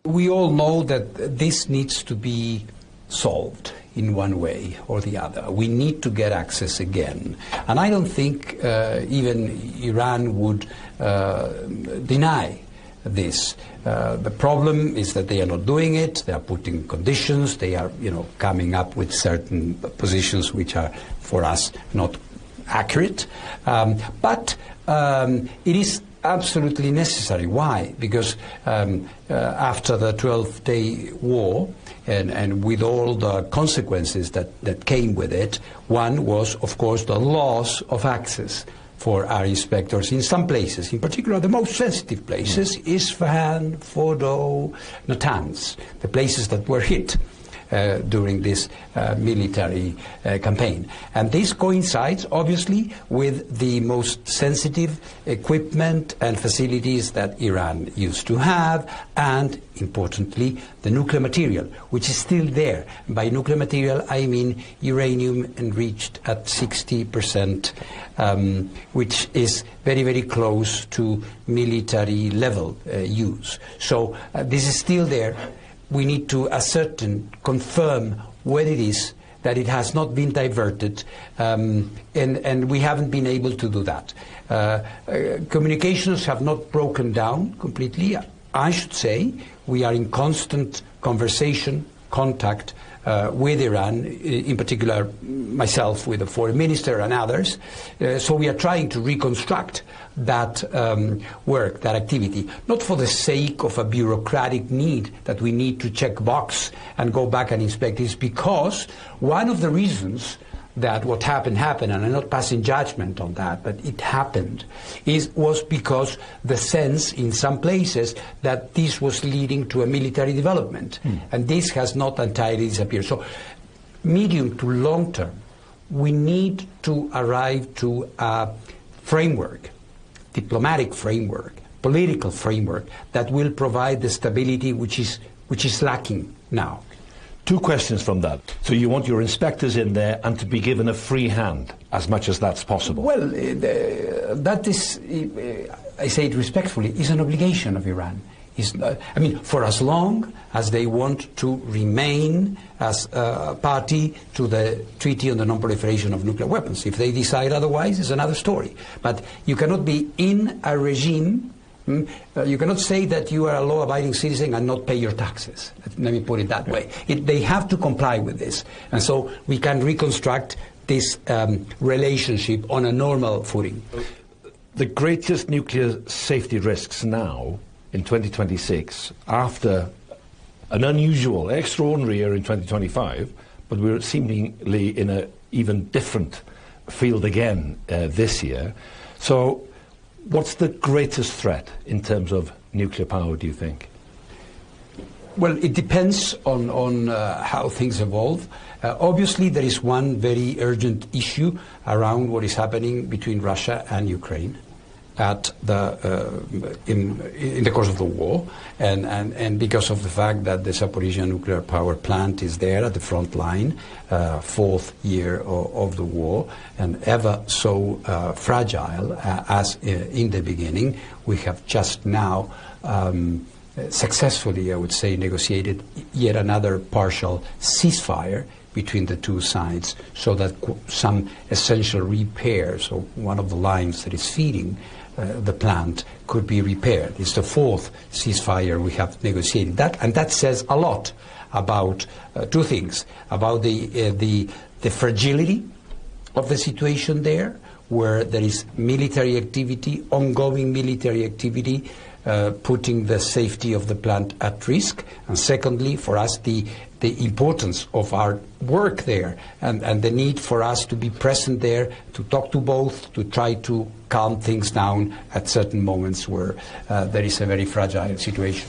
We all know that this needs to be solved in one way or the other. We need to get access again. And I don't think even Iran would deny this. The problem is that they are not doing it. They are putting conditions. They are, coming up with certain positions which are, for us, not accurate. But it is absolutely necessary. Why? Because after the 12-day war, and with all the consequences that came with it, one was, of course, the loss of access for our inspectors in some places, in particular the most sensitive places, Isfahan, Fordo, Natanz, the places that were hit during this military campaign. And this coincides, obviously, with the most sensitive equipment and facilities that Iran used to have, and, importantly, the nuclear material, which is still there. By nuclear material, I mean uranium enriched at 60%, which is very, very close to military level use. So this is still there. We need to ascertain, confirm what it is, that it has not been diverted, and we haven't been able to do that. Communications have not broken down completely. I should say we are in constant conversation, contact with Iran, in particular myself with the foreign minister and others. So we are trying to reconstruct that work, that activity, not for the sake of a bureaucratic need that we need to check box and go back and inspect. It's because one of the reasons that what happened, and I'm not passing judgment on that, but it happened, was because the sense in some places that this was leading to a military development. And this has not entirely disappeared. So medium to long term, we need to arrive to a framework, diplomatic framework, political framework, that will provide the stability which is lacking now. Two questions from that. So you want your inspectors in there and to be given a free hand as much as that's possible? Well, that is, I say it respectfully, is an obligation of Iran. For as long as they want to remain as a party to the Treaty on the Non-Proliferation of Nuclear Weapons. If they decide otherwise, it's another story. But you cannot be in a regime. You cannot say that you are a law-abiding citizen and not pay your taxes. Let me put it that way. They have to comply with this. And so we can reconstruct this relationship on a normal footing. The greatest nuclear safety risks now, in 2026, after an unusual, extraordinary year in 2025, but we're seemingly in an even different field again this year. So what's the greatest threat in terms of nuclear power, do you think? Well, it depends on how things evolve. Obviously, there is one very urgent issue around what is happening between Russia and Ukraine at in the course of the war, and because of the fact that the Zaporizhzhia nuclear power plant is there at the front line, fourth year of the war, and ever so fragile as in the beginning. We have just now successfully, I would say, negotiated yet another partial ceasefire between the two sides, so that some essential repairs of one of the lines that is feeding the plant could be repaired. It's the fourth ceasefire we have negotiated. And that says a lot about two things: about the fragility of the situation there, where there is military activity, ongoing military activity, putting the safety of the plant at risk, and secondly, for us, the importance of our work there, and the need for us to be present there, to talk to both, to try to calm things down at certain moments where there is a very fragile situation.